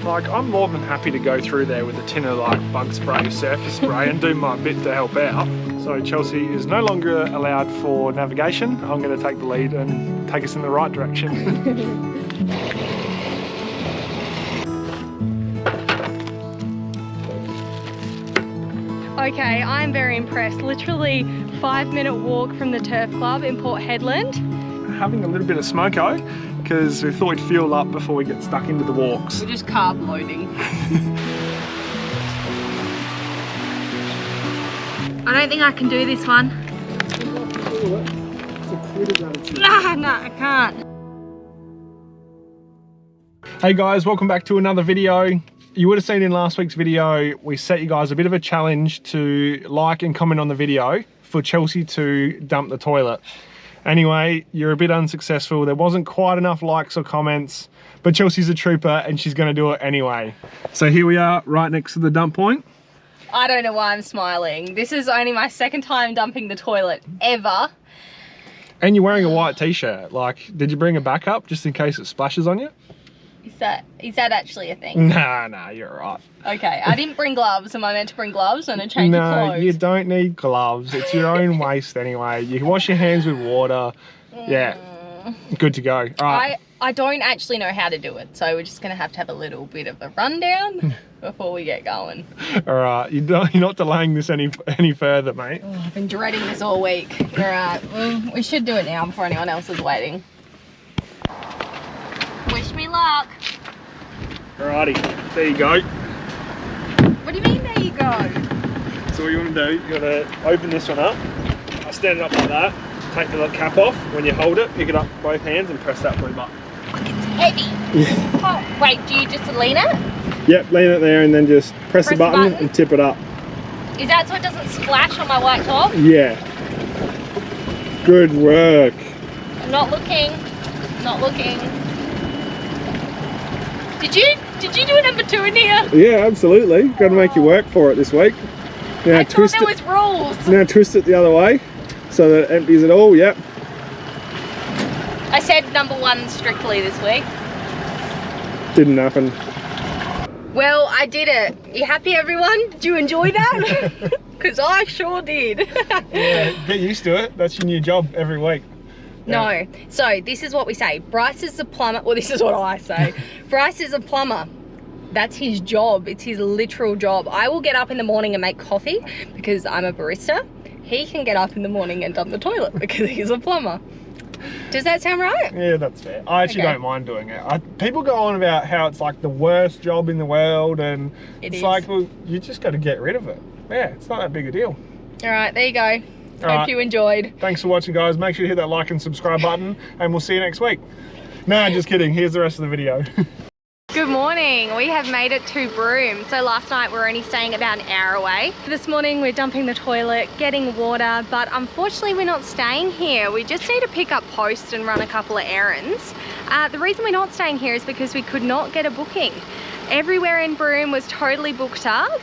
Like, I'm more than happy to go through there with a tin of like bug spray, surface spray, and do my bit to help out. So Chelsea is no longer allowed for navigation. I'm going to take the lead and take us in the right direction. Okay, I'm very impressed. Literally 5-minute walk from the turf club in Port Headland. Having a little bit of smoko because we thought we'd fuel up before we get stuck into the walks. We're just carb loading. I don't think I can do this one. No, I can't. Hey guys, welcome back to another video. You would have seen in last week's video, we set you guys a bit of a challenge to like and comment on the video for Chelsea to dump the toilet. Anyway, you're a bit unsuccessful. There wasn't quite enough likes or comments, but Chelsea's a trooper and she's gonna do it anyway. So here we are right next to the dump point. I don't know why I'm smiling. This is only my second time dumping the toilet ever. And you're wearing a white t-shirt. Like, did you bring a backup just in case it splashes on you? Is that actually a thing? Nah, you're right. Okay, I didn't bring gloves. Am I meant to bring gloves and a change of clothes? No, you don't need gloves. It's your own waste anyway. You can wash your hands with water. Yeah, good to go. All right. I don't actually know how to do it, so we're just going to have a little bit of a rundown before we get going. All right, you're not delaying this any further, mate. Oh, I've been dreading this all week. All right, well, we should do it now before anyone else is waiting. Wish me luck. Alrighty, there you go. What do you mean, there you go? So what you want to do, you got to open this one up. I stand it up like that. Take the little cap off. When you hold it, pick it up with both hands and press that blue button. It's heavy. Yeah. Oh, wait, do you just lean it? Yep, lean it there and then just press the button and tip it up. Is that so it doesn't splash on my white top? Yeah. Good work. I'm not looking. Not looking. Did you do a number 2 in here? Yeah, absolutely. Got to make you work for it this week. Now I thought there was rules. Now twist it the other way so that it empties it all. Yep. I said number 1 strictly this week. Didn't happen. Well, I did it. You happy, everyone? Did you enjoy that? Because I sure did. Yeah, get used to it. That's your new job every week. Yeah. No. So this is what we say. Bryce is a plumber. Well, this is what I say. Bryce is a plumber. That's his job. It's his literal job. I will get up in the morning and make coffee because I'm a barista. He can get up in the morning and dump the toilet because he's a plumber. Does that sound right? Yeah, that's fair. I actually don't mind doing it. People go on about how it's like the worst job in the world, and it's like, well, you just got to get rid of it. Yeah, it's not that big a deal. All right, there you go. Hope you enjoyed. Thanks for watching, guys. Make sure you hit that like and subscribe button, and we'll see you next week. No, just kidding. Here's the rest of the video. Good morning. We have made it to Broome. So last night we were only staying about an hour away. This morning we're dumping the toilet, getting water, but unfortunately we're not staying here. We just need to pick up post and run a couple of errands. The reason we're not staying here is because we could not get a booking. Everywhere in Broome was totally booked up.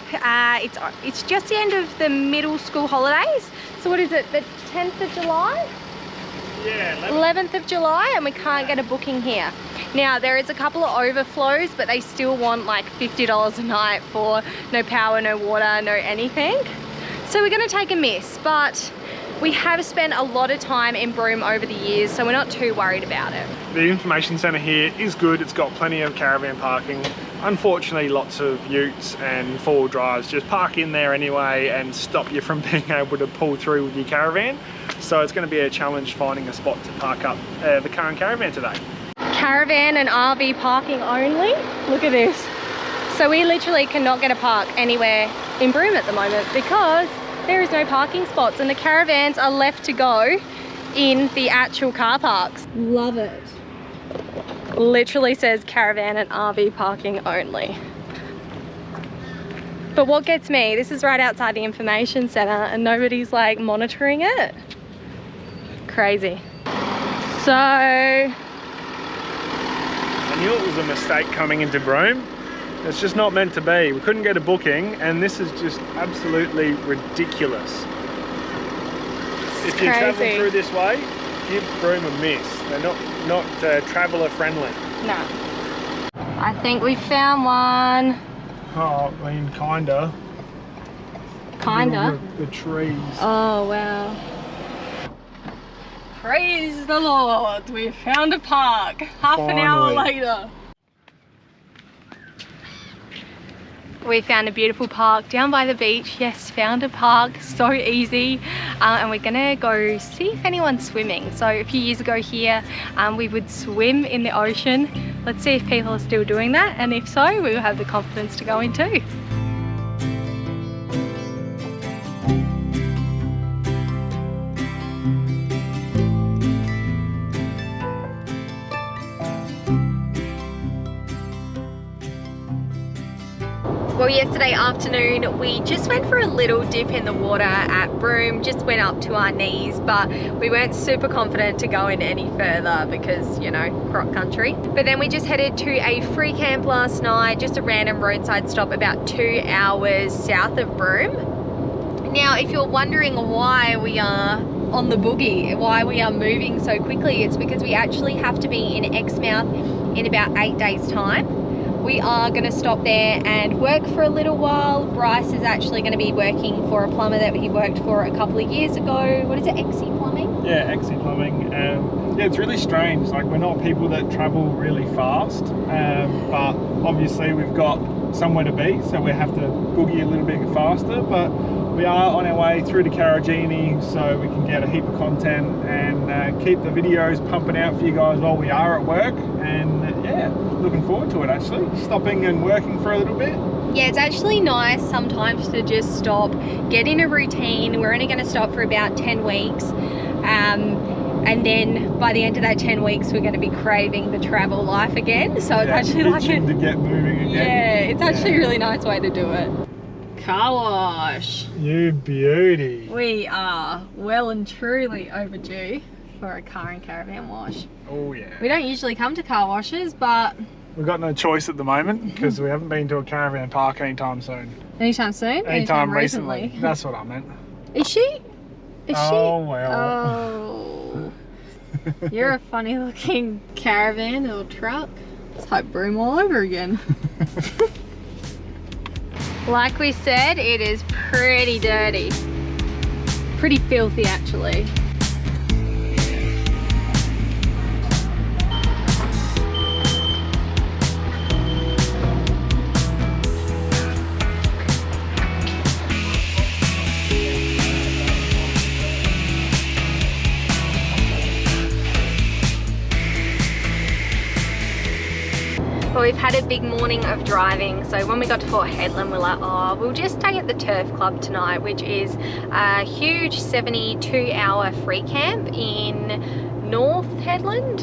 It's just the end of the middle school holidays. So what is it, the 10th of July? Yeah, 11th of July, and we can't get a booking here. Now, there is a couple of overflows, but they still want like $50 a night for no power, no water, no anything. So we're gonna take a miss, but we have spent a lot of time in Broome over the years, so we're not too worried about it. The information centre here is good. It's got plenty of caravan parking. Unfortunately, lots of utes and four-wheel drives just park in there anyway and stop you from being able to pull through with your caravan. So it's going to be a challenge finding a spot to park up the current caravan today. Caravan and RV parking only. Look at this. So we literally cannot get a park anywhere in Broome at the moment because there is no parking spots and the caravans are left to go in the actual car parks. Love it. Literally says caravan and RV parking only. But what gets me, this is right outside the information centre and nobody's like monitoring it. Crazy. So I knew it was a mistake coming into Broome. It's just not meant to be. We couldn't get a booking and this is just absolutely ridiculous. If you're traveling through this way, give Broome a miss. They're not traveller friendly. No. I think we found one. Oh, I mean, kinda. Kinda? The trees. Oh, wow. Praise the Lord, we found a park. Half an hour later. We found a beautiful park down by the beach. Yes, found a park, so easy. And we're gonna go see if anyone's swimming. So a few years ago here, we would swim in the ocean. Let's see if people are still doing that. And if so, we will have the confidence to go in too. Well, yesterday afternoon we just went for a little dip in the water at Broome, just went up to our knees, but we weren't super confident to go in any further because, you know, croc country. But then we just headed to a free camp last night, just a random roadside stop about 2 hours south of Broome. Now, if you're wondering why we are on the boogie, why we are moving so quickly, it's because we actually have to be in Exmouth in about 8 days' time. We are going to stop there and work for a little while. Bryce is actually going to be working for a plumber that he worked for a couple of years ago. What is it, XC Plumbing? Yeah, XC Plumbing. Yeah, it's really strange. Like, we're not people that travel really fast, but obviously we've got somewhere to be, so we have to boogie a little bit faster. But we are on our way through to Karijini, so we can get a heap of content and keep the videos pumping out for you guys while we are at work. And yeah, looking forward to it actually. Stopping and working for a little bit. Yeah, it's actually nice sometimes to just stop, get in a routine. We're only going to stop for about 10 weeks. And then by the end of that 10 weeks, we're going to be craving the travel life again. So it's actually like to get moving again. Yeah, it's actually a really nice way to do it. Car wash. You beauty. We are well and truly overdue for a car and caravan wash. Oh yeah. We don't usually come to car washes, but we've got no choice at the moment because we haven't been to a caravan park anytime soon. Anytime soon? Anytime recently. That's what I meant. Is she? Is she? Oh well. Oh. You're a funny looking caravan or truck. It's like Broome all over again. Like we said, it is pretty dirty. Pretty filthy actually. Well, we've had a big morning of driving, so when we got to Port Headland, we're like, oh, we'll just stay at the Turf Club tonight, which is a huge 72-hour free camp in North Headland.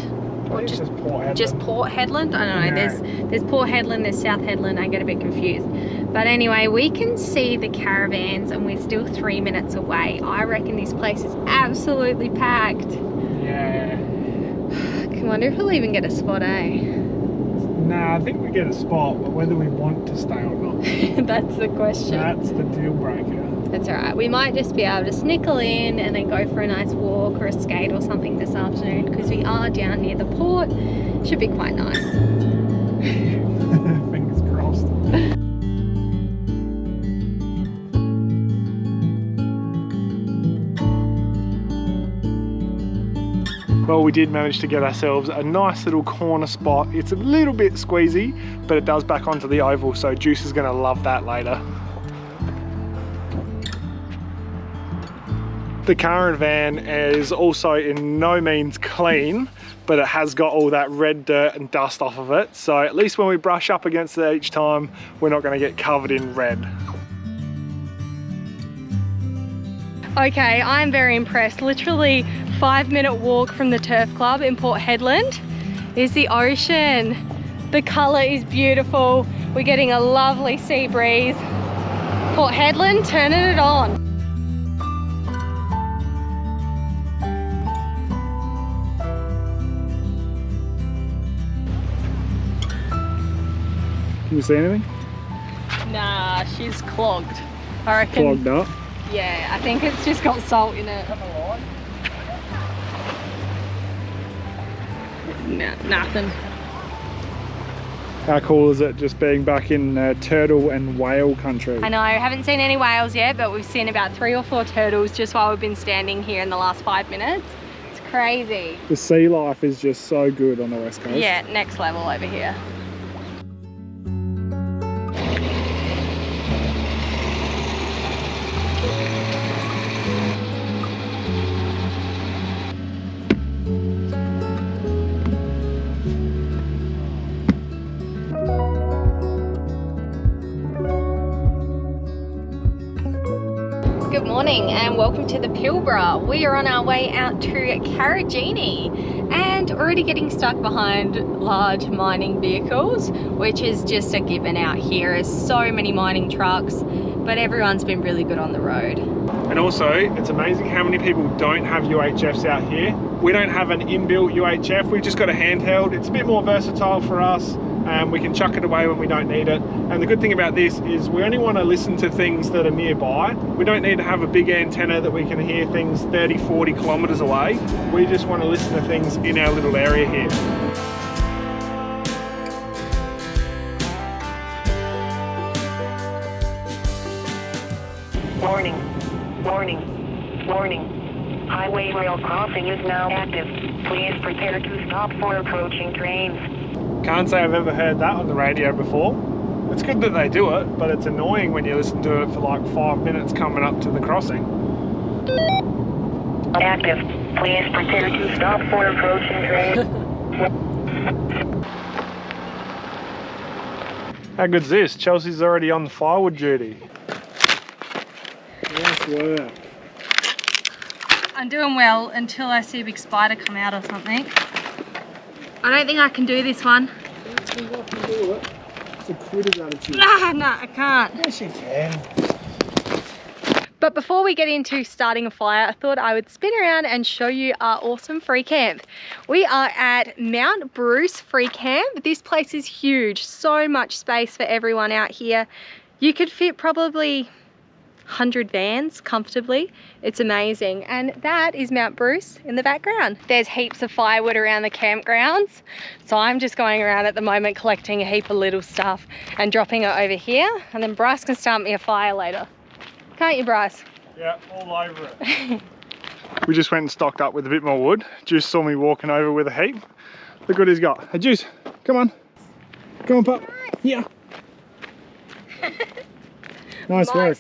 Or just Port Headland. Just Port Headland? I don't know. Yeah. There's Port Headland, there's South Headland. I get a bit confused. But anyway, we can see the caravans and we're still 3 minutes away. I reckon this place is absolutely packed. Yeah. I wonder if we'll even get a spot, eh? Nah, I think we get a spot, but whether we want to stay or not. That's the question. That's the deal breaker. That's alright. We might just be able to snickle in and then go for a nice walk or a skate or something this afternoon because we are down near the port. Should be quite nice. Fingers crossed. Well, we did manage to get ourselves a nice little corner spot. It's a little bit squeezy, but it does back onto the oval, so Juice is going to love that later. The caravan is also in no means clean, but it has got all that red dirt and dust off of it, so at least when we brush up against it each time, we're not going to get covered in red. Okay, I'm very impressed. Literally 5-minute walk from the Turf Club in Port Headland is the ocean. The colour is beautiful. We're getting a lovely sea breeze. Port Headland, turning it on. Can you see anything? Nah, she's clogged. I reckon. Clogged up? Yeah, I think it's just got salt in it. Nah, nothing. How cool is it just being back in turtle and whale country? I know, I haven't seen any whales yet, but we've seen about 3 or 4 turtles just while we've been standing here in the last 5 minutes. It's crazy. The sea life is just so good on the west coast. Yeah, next level over here. Good morning and welcome to the Pilbara. We are on our way out to Karijini and already getting stuck behind large mining vehicles, which is just a given out here. There's so many mining trucks, but everyone's been really good on the road. And also, it's amazing how many people don't have UHFs out here. We don't have an inbuilt UHF, we've just got a handheld. It's a bit more versatile for us. We can chuck it away when we don't need it. And the good thing about this is we only want to listen to things that are nearby. We don't need to have a big antenna that we can hear things 30, 40 kilometers away. We just want to listen to things in our little area here. Warning, warning, warning. Highway rail crossing is now active. Please prepare to stop for approaching trains. Can't say I've ever heard that on the radio before. It's good that they do it, but it's annoying when you listen to it for like 5 minutes coming up to the crossing. Active. Please prepare to stop for approaching trains. How good's this? Chelsea's already on the firewood duty. Nice work. I'm doing well until I see a big spider come out or something. I don't think I can do this one. I can do it. It's a quitter's attitude. No, I can't. Yes, you can. But before we get into starting a fire, I thought I would spin around and show you our awesome free camp. We are at Mount Bruce Free Camp. This place is huge, so much space for everyone out here. You could fit probably 100 vans comfortably. It's amazing. And that is Mount Bruce in the background. There's heaps of firewood around the campgrounds. So I'm just going around at the moment collecting a heap of little stuff and dropping it over here. And then Bryce can start me a fire later. Can't you, Bryce? Yeah, all over it. We just went and stocked up with a bit more wood. Juice saw me walking over with a heap. Look what he's got. Hey, Juice, come on. Come on, pup. Yeah. Nice work.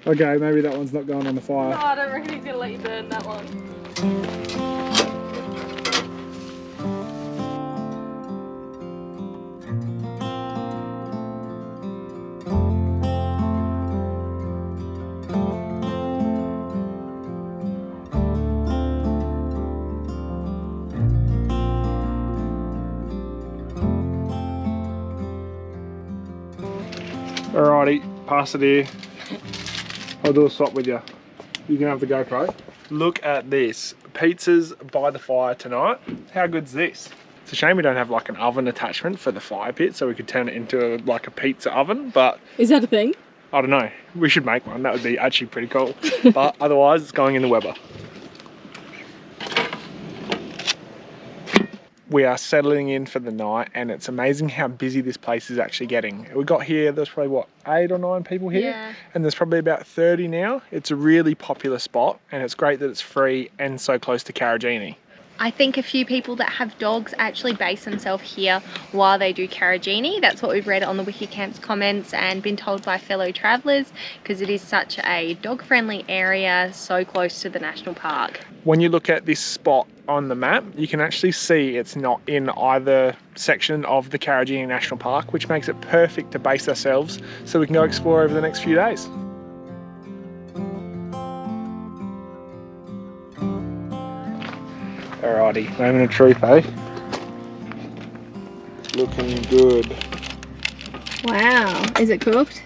Okay, maybe that one's not going on the fire. No, I don't reckon he's gonna let you burn that one. Alrighty, pass it here. I'll do a swap with you. You can have the GoPro. Look at this. Pizzas by the fire tonight. How good's this? It's a shame we don't have like an oven attachment for the fire pit so we could turn it into like a pizza oven, but... Is that a thing? I don't know. We should make one. That would be actually pretty cool. But otherwise, it's going in the Weber. We are settling in for the night and it's amazing how busy this place is actually getting. We got here, there's probably what, 8 or 9 people here? Yeah. And there's probably about 30 now. It's a really popular spot and it's great that it's free and so close to Karijini. I think a few people that have dogs actually base themselves here while they do Karijini. That's what we've read on the Wikicamp's comments and been told by fellow travellers because it is such a dog-friendly area so close to the national park. When you look at this spot on the map, you can actually see it's not in either section of the Karijini National Park, which makes it perfect to base ourselves so we can go explore over the next few days. Alrighty, moment of truth, eh? Looking good. Wow, is it cooked?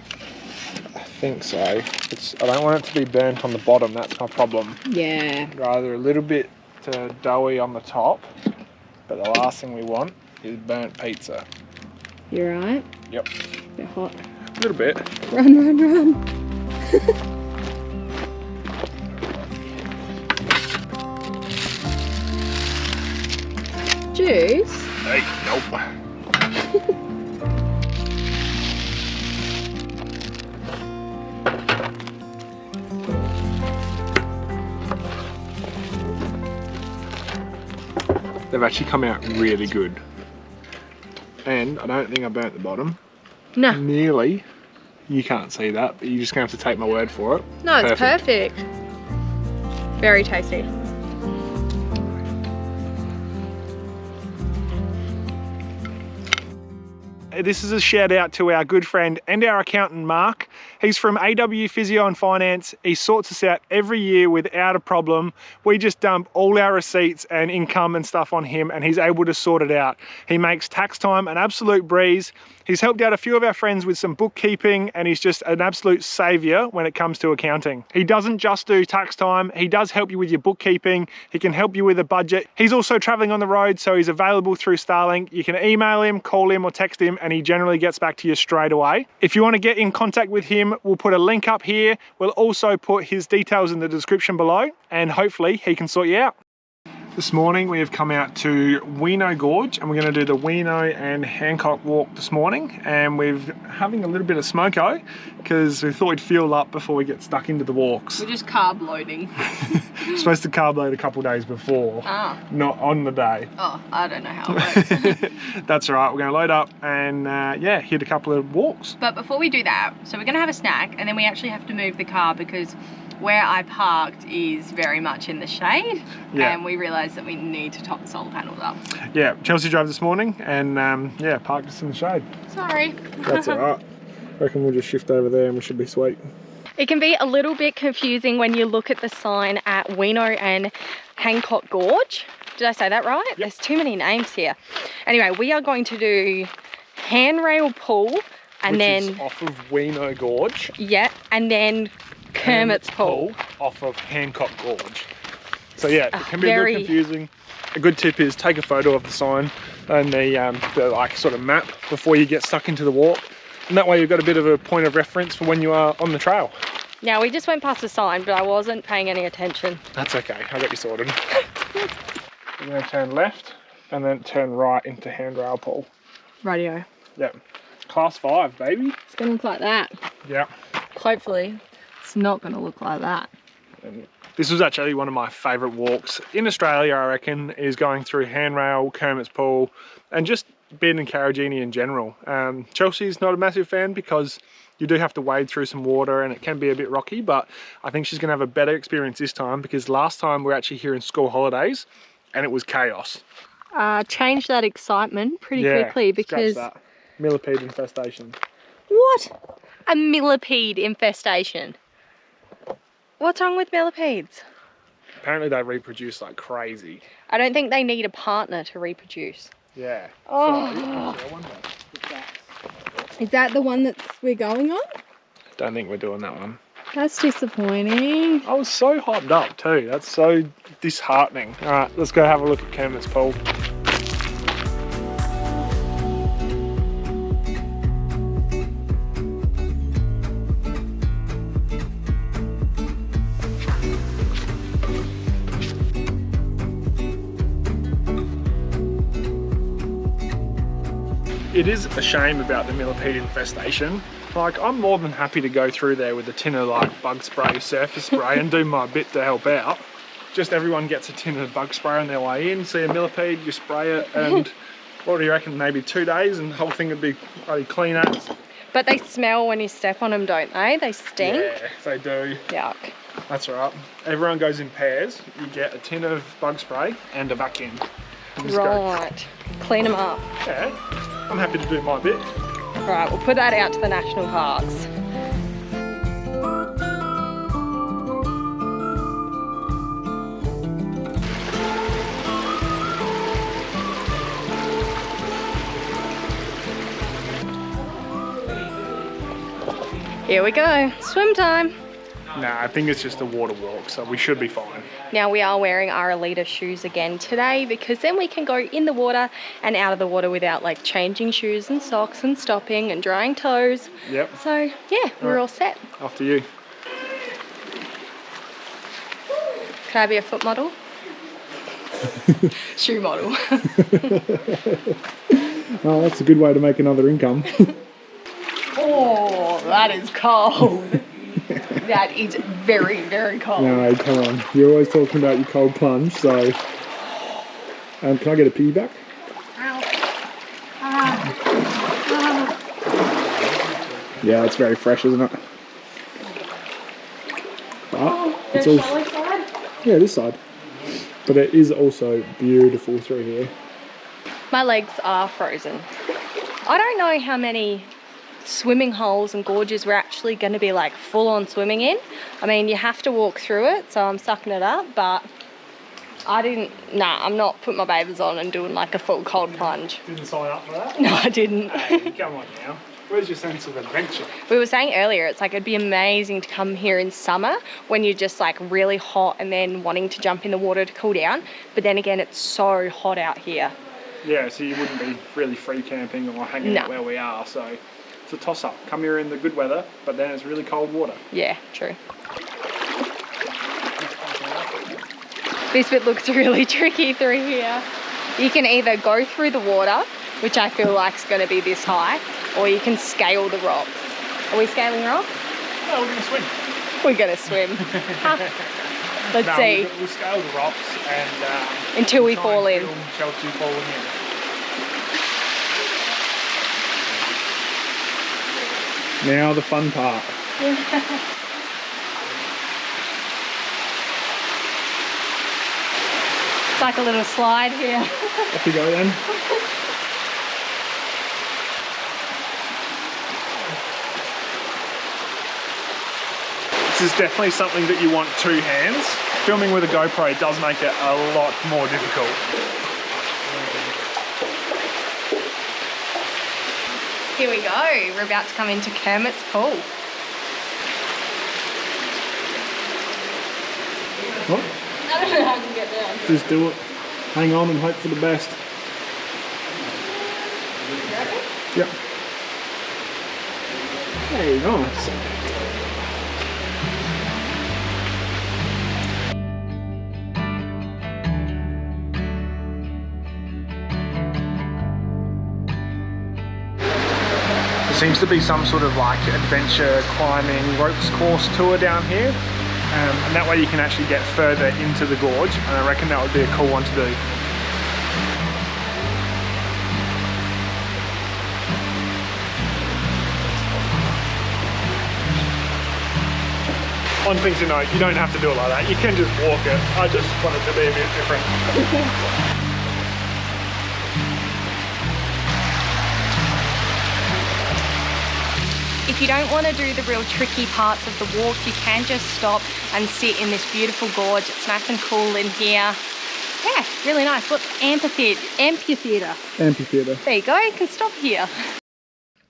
I think so. I don't want it to be burnt on the bottom, that's my problem. Yeah. Rather a little bit doughy on the top, but the last thing we want is burnt pizza. You right? Yep. They're hot. A little bit. Run, run, run. Juice? Hey, nope. they've actually come out really good. And I don't think I burnt the bottom. No. Nearly. You can't see that, but you're just going to have to take my word for it. No, it's perfect. Very tasty. This is a shout out to our good friend and our accountant, Marc. He's from AW Physio and Finance. He sorts us out every year without a problem. We just dump all our receipts and income and stuff on him, and he's able to sort it out. He makes tax time an absolute breeze. He's helped out a few of our friends with some bookkeeping, and he's just an absolute savior when it comes to accounting. He doesn't just do tax time, he does help you with your bookkeeping. He can help you with a budget. He's also traveling on the road, so he's available through Starlink. You can email him, call him, or text him, and he generally gets back to you straight away. If you want to get in contact with him, we'll put a link up here. We'll also put his details in the description below, and hopefully he can sort you out. This morning we have come out to Weano Gorge, and we're going to do the Weano and Hancock walk this morning, and we're having a little bit of smoko because we thought we'd fuel up before we get stuck into the walks. We're just carb loading. Supposed to carb load a couple days before, not on the day. Oh, I don't know how it works. That's all right, we're going to load up and yeah, hit a couple of walks. But before we do that, so we're going to have a snack, and then we actually have to move the car because where I parked is very much in the shade, and we realised that we need to top the solar panels up. Yeah, Chelsea drove this morning and yeah, parked us in the shade. Sorry. That's all right. I reckon we'll just shift over there and we should be sweet. It can be a little bit confusing when you look at the sign at Weano and Hancock Gorge. Did I say that right? Yep. There's too many names here. Anyway, we are going to do handrail pull, and which then is off of Weano Gorge. Yeah, and then Kermit's pull off of Hancock Gorge. So yeah, it can be a bit confusing. A good tip is take a photo of the sign and the like sort of map before you get stuck into the walk, and that way you've got a bit of a point of reference for when you are on the trail. Now we just went past the sign, but I wasn't paying any attention. That's okay, I got you sorted. We're going to turn left and then turn right into handrail pull. Radio. Yep. Class 5, baby. It's going to look like that. Yeah. Hopefully it's not going to look like that. This was actually one of my favourite walks in Australia, I reckon, is going through handrail, Kermit's Pool, and just being in Karijini in general. Chelsea's not a massive fan because you do have to wade through some water and it can be a bit rocky, but I think she's going to have a better experience this time because last time we were actually here in school holidays and it was chaos. Change that excitement pretty quickly because... That. Millipede infestation. What? A millipede infestation? What's wrong with millipedes? Apparently they reproduce like crazy. I don't think they need a partner to reproduce. Yeah. Oh. So, I wonder. Is that the one that we're going on? Don't think we're doing that one. That's disappointing. I was so hyped up too. That's so disheartening. All right, let's go have a look at Kermit's Pool. It is a shame about the millipede infestation. Like, I'm more than happy to go through there with a tin of like bug spray, surface spray, and do my bit to help out. Just everyone gets a tin of bug spray on their way in, see a millipede, you spray it, and what do you reckon, maybe 2 days and the whole thing would be bloody clean as. But they smell when you step on them, don't they? They stink. Yeah, they do. Yuck. That's right. Everyone goes in pairs. You get a tin of bug spray and a vacuum. Right. Clean them up. Yeah, I'm happy to do my bit. Right, we'll put that out to the national parks. Here we go, swim time. Nah, I think it's just a water walk, so we should be fine. Now we are wearing our IRRITATED shoes again today because then we can go in the water and out of the water without like changing shoes and socks and stopping and drying toes. Yep. So yeah, we're all set. After you. Can I be a foot model? Shoe model. Oh, that's a good way to make another income. Oh, that is cold. That is very, very cold. No, come on. You're always talking about your cold plunge, so... Can I get a piggyback? Yeah, it's very fresh, isn't it? But it's all, yeah, this side. But it is also beautiful through here. My legs are frozen. I don't know how many swimming holes and gorges we're actually going to be like full on swimming in. I mean, you have to walk through it, so I'm sucking it up, but I'm not putting my bathers on and doing like a full cold plunge. Didn't sign up for that? No, I didn't. Hey, come on now. Where's your sense of adventure? We were saying earlier, it's like it'd be amazing to come here in summer when you're just like really hot and then wanting to jump in the water to cool down. But then again, it's so hot out here. Yeah, so you wouldn't be really free camping or hanging out where we are. So it's a toss up. Come here in the good weather, but then it's really cold water. Yeah, true. This bit looks really tricky through here. You can either go through the water, which I feel like is going to be this high, or you can scale the rocks. Are we scaling rocks? No, we're going to swim. We're going to swim. Let's see. We'll scale the rocks and until we fall in. Chelsea falling in. Now the fun part. It's like a little slide here. Off you go then. This is definitely something that you want two hands. Filming with a GoPro does make it a lot more difficult. Here we go. We're about to come into Kermit's pool. What? I don't know how to get down. Just do it. Hang on and hope for the best. You reckon? Yep. Hey, nice. There seems to be some sort of like adventure climbing ropes course tour down here, and that way you can actually get further into the gorge, and I reckon that would be a cool one to do. One thing to note, you don't have to do it like that, you can just walk it. I just want it to be a bit different. If you don't want to do the real tricky parts of the walk, you can just stop and sit in this beautiful gorge. It's nice and cool in here. Yeah, really nice. Look, amphitheatre. There you go, you can stop here.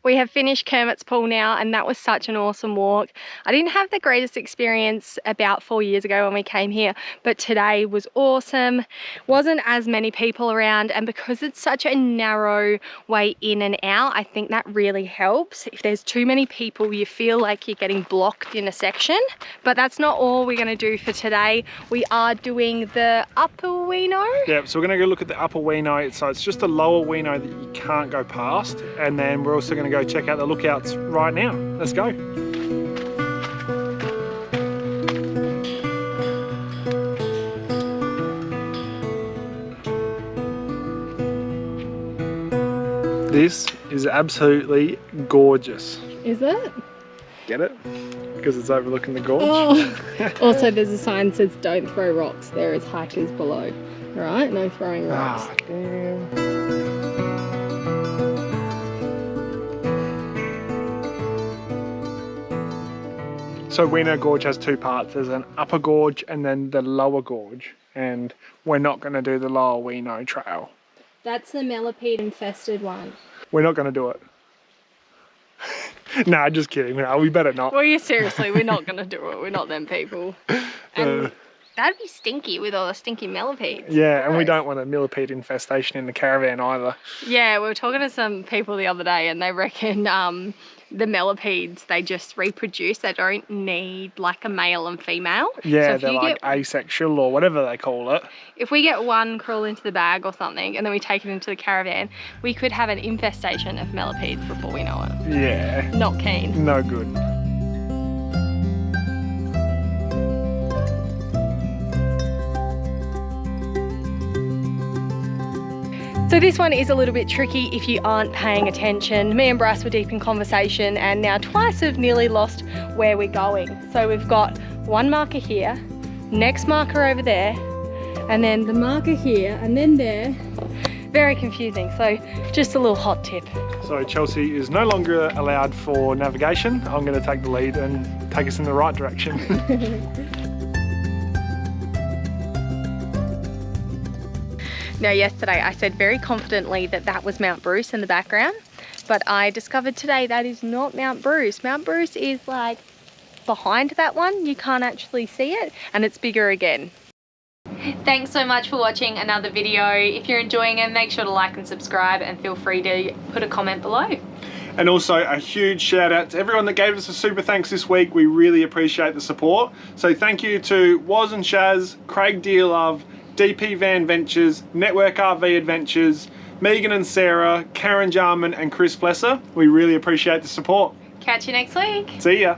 We have finished Kermit's pool now, and that was such an awesome walk. I didn't have the greatest experience about 4 years ago when we came here, but today was awesome. Wasn't as many people around, and because it's such a narrow way in and out, I think that really helps. If there's too many people, you feel like you're getting blocked in a section. But that's not all we're gonna do for today. We are doing the upper Weano. Yeah, so we're gonna go look at the upper Weano. So it's just the lower Weano that you can't go past, and then we're also gonna go check out the lookouts right now. Let's go. This is absolutely gorgeous. Is it? Get it? Because it's overlooking the gorge. Oh. Also, there's a sign that says don't throw rocks. There is hikers below. Right? No throwing rocks. Ah, damn. So Weano Gorge has two parts. There's an upper gorge and then the lower gorge. And we're not going to do the lower Weano trail. That's the millipede infested one. We're not going to do it. Nah, just kidding. No, we better not. Well, yeah, seriously, we're not going to do it. We're not them people. And that'd be stinky with all the stinky millipedes. Yeah, and we don't want a millipede infestation in the caravan either. Yeah, we were talking to some people the other day, and they reckon the millipedes, they just reproduce. They don't need like a male and female. Yeah, so they're like asexual or whatever they call it. If we get one crawl into the bag or something and then we take it into the caravan, we could have an infestation of millipedes before we know it. Yeah. Not keen. No good. So this one is a little bit tricky if you aren't paying attention. Me and Bryce were deep in conversation and now twice have nearly lost where we're going. So we've got one marker here, next marker over there, and then the marker here, and then there. Very confusing, so just a little hot tip. So Chelsea is no longer allowed for navigation. I'm going to take the lead and take us in the right direction. Now yesterday I said very confidently that that was Mount Bruce in the background, but I discovered today that is not Mount Bruce. Mount Bruce is like behind that one. You can't actually see it, and it's bigger again. Thanks so much for watching another video. If you're enjoying it, make sure to like and subscribe, and feel free to put a comment below. And also a huge shout out to everyone that gave us a super thanks this week. We really appreciate the support. So thank you to Woz and Shaz, Craig Dearlove, DP Van Ventures, Network RV Adventures, Megan and Sarah, Karen Jarman and Chris Flesser. We really appreciate the support. Catch you next week. See ya.